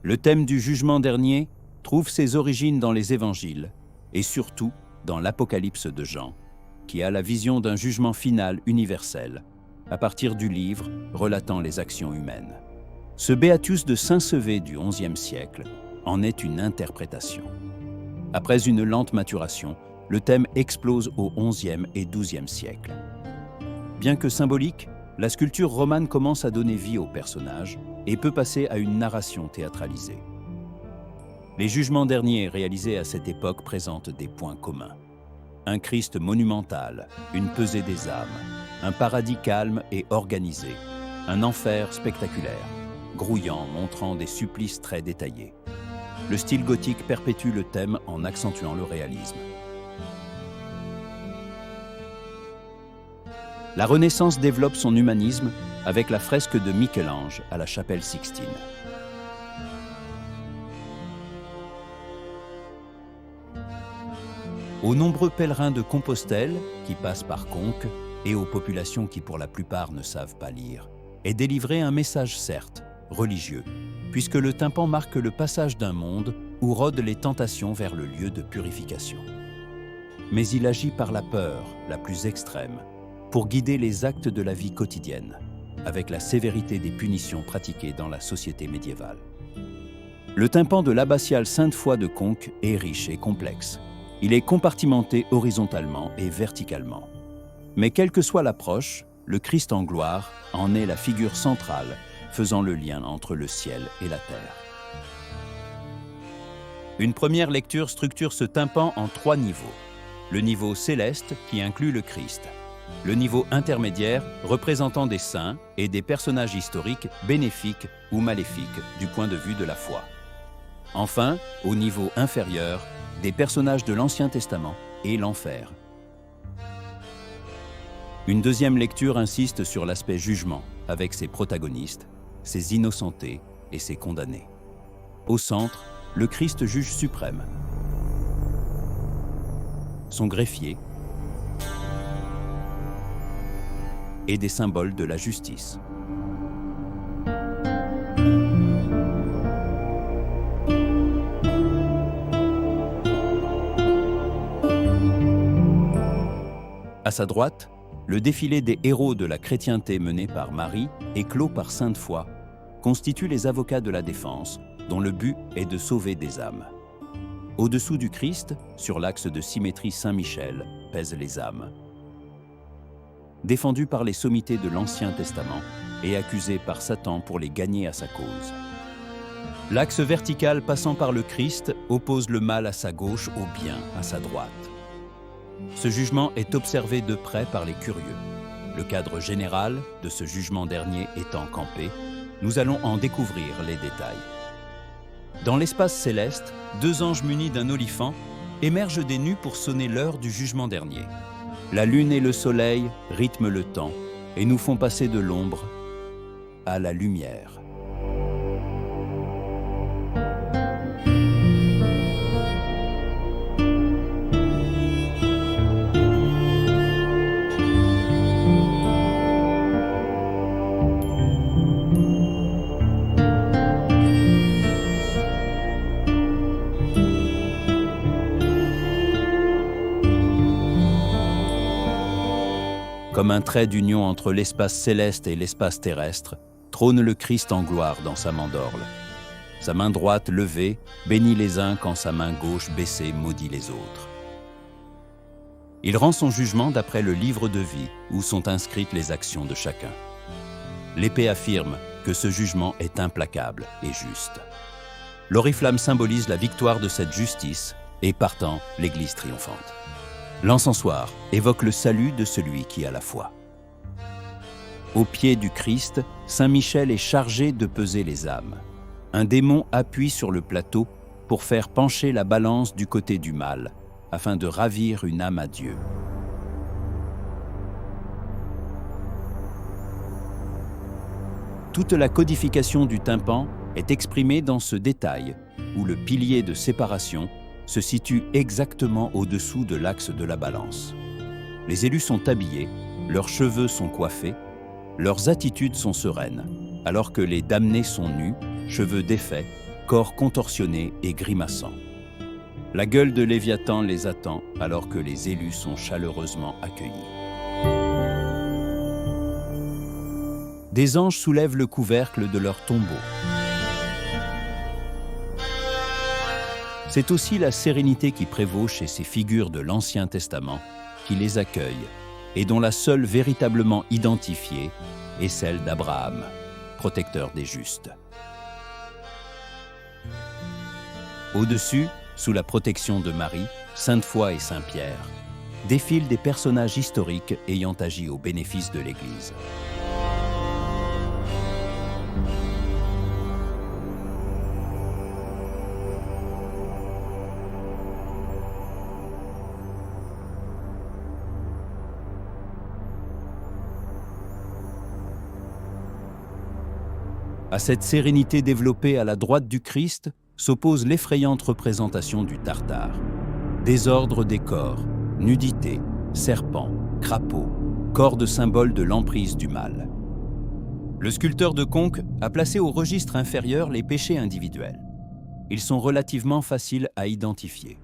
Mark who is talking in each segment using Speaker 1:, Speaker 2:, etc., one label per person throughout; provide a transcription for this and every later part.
Speaker 1: Le thème du jugement dernier trouve ses origines dans les évangiles et surtout dans l'Apocalypse de Jean, qui a la vision d'un jugement final universel à partir du livre relatant les actions humaines. Ce Béatius de saint Sevé du XIe siècle en est une interprétation. Après une lente maturation, le thème explose au XIe et XIIe siècle. Bien que symbolique, la sculpture romane commence à donner vie au personnage et peut passer à une narration théâtralisée. Les jugements derniers réalisés à cette époque présentent des points communs. Un Christ monumental, une pesée des âmes, un paradis calme et organisé, un enfer spectaculaire, grouillant, montrant des supplices très détaillés. Le style gothique perpétue le thème en accentuant le réalisme. La Renaissance développe son humanisme avec la fresque de Michel-Ange à la chapelle Sixtine. Aux nombreux pèlerins de Compostelle qui passent par Conques et aux populations qui pour la plupart ne savent pas lire, est délivré un message certes religieux, puisque le tympan marque le passage d'un monde où rôdent les tentations vers le lieu de purification. Mais il agit par la peur la plus extrême, pour guider les actes de la vie quotidienne, avec la sévérité des punitions pratiquées dans la société médiévale. Le tympan de l'abbatiale Sainte-Foy de Conques est riche et complexe. Il est compartimenté horizontalement et verticalement. Mais quelle que soit l'approche, le Christ en gloire en est la figure centrale, faisant le lien entre le ciel et la terre. Une première lecture structure ce tympan en 3 niveaux. Le niveau céleste qui inclut le Christ. Le niveau intermédiaire représentant des saints et des personnages historiques bénéfiques ou maléfiques du point de vue de la foi. Enfin, au niveau inférieur, des personnages de l'Ancien Testament et l'enfer. Une deuxième lecture insiste sur l'aspect jugement, avec ses protagonistes, ses innocentés et ses condamnés. Au centre, le Christ juge suprême, son greffier et des symboles de la justice. À sa droite, le défilé des héros de la chrétienté mené par Marie et clos par Sainte-Foy constitue les avocats de la défense, dont le but est de sauver des âmes. Au-dessous du Christ, sur l'axe de symétrie Saint-Michel, pèsent les âmes. Défendus par les sommités de l'Ancien Testament et accusés par Satan pour les gagner à sa cause. L'axe vertical passant par le Christ oppose le mal à sa gauche au bien à sa droite. Ce jugement est observé de près par les curieux. Le cadre général de ce jugement dernier étant campé, nous allons en découvrir les détails. Dans l'espace céleste, 2 anges munis d'un olifant émergent des nues pour sonner l'heure du jugement dernier. La lune et le soleil rythment le temps et nous font passer de l'ombre à la lumière. Comme un trait d'union entre l'espace céleste et l'espace terrestre, trône le Christ en gloire dans sa mandorle. Sa main droite levée bénit les uns quand sa main gauche baissée maudit les autres. Il rend son jugement d'après le livre de vie où sont inscrites les actions de chacun. L'épée affirme que ce jugement est implacable et juste. L'oriflamme symbolise la victoire de cette justice et partant l'Église triomphante. L'encensoir évoque le salut de celui qui a la foi. Au pied du Christ, Saint Michel est chargé de peser les âmes. Un démon appuie sur le plateau pour faire pencher la balance du côté du mal, afin de ravir une âme à Dieu. Toute la codification du tympan est exprimée dans ce détail, où le pilier de séparation se situe exactement au-dessous de l'axe de la balance. Les élus sont habillés, leurs cheveux sont coiffés, leurs attitudes sont sereines, alors que les damnés sont nus, cheveux défaits, corps contorsionné et grimaçant. La gueule de Léviathan les attend alors que les élus sont chaleureusement accueillis. Des anges soulèvent le couvercle de leur tombeau. C'est aussi la sérénité qui prévaut chez ces figures de l'Ancien Testament qui les accueillent et dont la seule véritablement identifiée est celle d'Abraham, protecteur des justes. Au-dessus, sous la protection de Marie, Sainte-Foy et Saint-Pierre, défilent des personnages historiques ayant agi au bénéfice de l'Église. À cette sérénité développée à la droite du Christ s'oppose l'effrayante représentation du Tartare. Désordre des corps, nudité, serpents, crapauds, corps de symbole de l'emprise du mal. Le sculpteur de Conques a placé au registre inférieur les péchés individuels. Ils sont relativement faciles à identifier.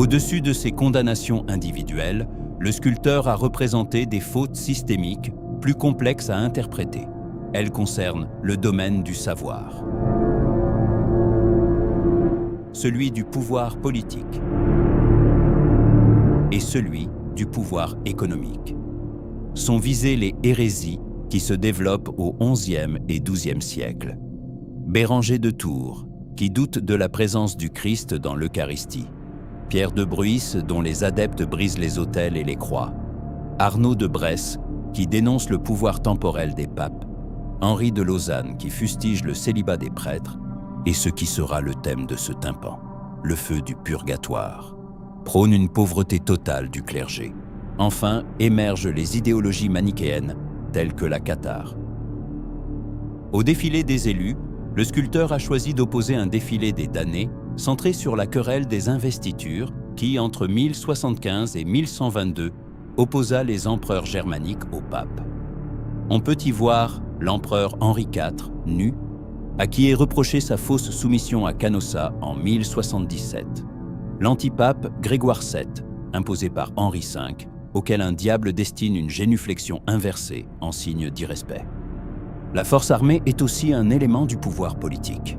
Speaker 1: Au-dessus de ces condamnations individuelles, le sculpteur a représenté des fautes systémiques plus complexes à interpréter. Elles concernent le domaine du savoir, celui du pouvoir politique et celui du pouvoir économique. Sont visées les hérésies qui se développent au XIe et XIIe siècle. Béranger de Tours, qui doute de la présence du Christ dans l'Eucharistie. Pierre de Bruys, dont les adeptes brisent les autels et les croix. Arnaud de Bresse, qui dénonce le pouvoir temporel des papes. Henri de Lausanne, qui fustige le célibat des prêtres. Et ce qui sera le thème de ce tympan, le feu du purgatoire, prône une pauvreté totale du clergé. Enfin, émergent les idéologies manichéennes, telles que la cathare. Au défilé des élus, le sculpteur a choisi d'opposer un défilé des damnés centré sur la querelle des investitures qui, entre 1075 et 1122, opposa les empereurs germaniques au pape. On peut y voir l'empereur Henri IV, nu, à qui est reproché sa fausse soumission à Canossa en 1077, l'antipape Grégoire VII, imposé par Henri V, auquel un diable destine une génuflexion inversée en signe d'irrespect. La force armée est aussi un élément du pouvoir politique.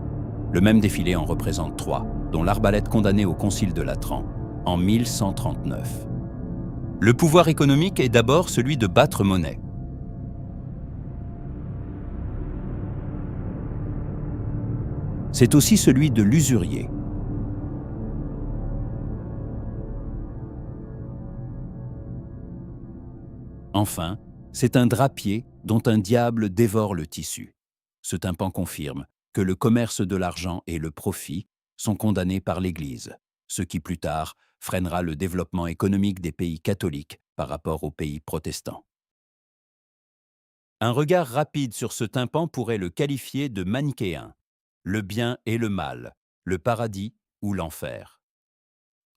Speaker 1: Le même défilé en représente 3, dont l'arbalète condamnée au Concile de Latran en 1139. Le pouvoir économique est d'abord celui de battre monnaie. C'est aussi celui de l'usurier. Enfin, c'est un drapier dont un diable dévore le tissu. Ce tympan confirme que le commerce de l'argent et le profit sont condamnés par l'Église, ce qui plus tard freinera le développement économique des pays catholiques par rapport aux pays protestants. Un regard rapide sur ce tympan pourrait le qualifier de manichéen, le bien et le mal, le paradis ou l'enfer.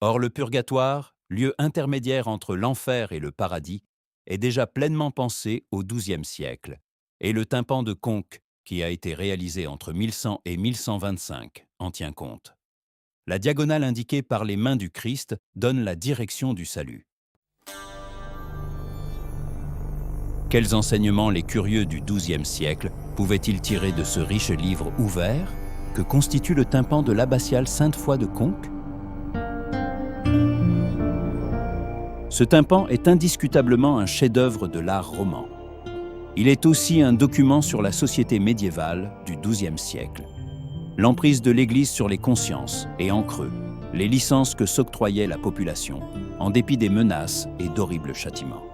Speaker 1: Or, le purgatoire, lieu intermédiaire entre l'enfer et le paradis, est déjà pleinement pensé au XIIe siècle, et le tympan de Conques, qui a été réalisé entre 1100 et 1125, en tient compte. La diagonale indiquée par les mains du Christ donne la direction du salut. Quels enseignements les curieux du XIIe siècle pouvaient-ils tirer de ce riche livre ouvert que constitue le tympan de l'abbatiale Sainte-Foy de Conques? Ce tympan est indiscutablement un chef-d'œuvre de l'art roman. Il est aussi un document sur la société médiévale du XIIe siècle. L'emprise de l'Église sur les consciences et, en creux, les licences que s'octroyait la population, en dépit des menaces et d'horribles châtiments.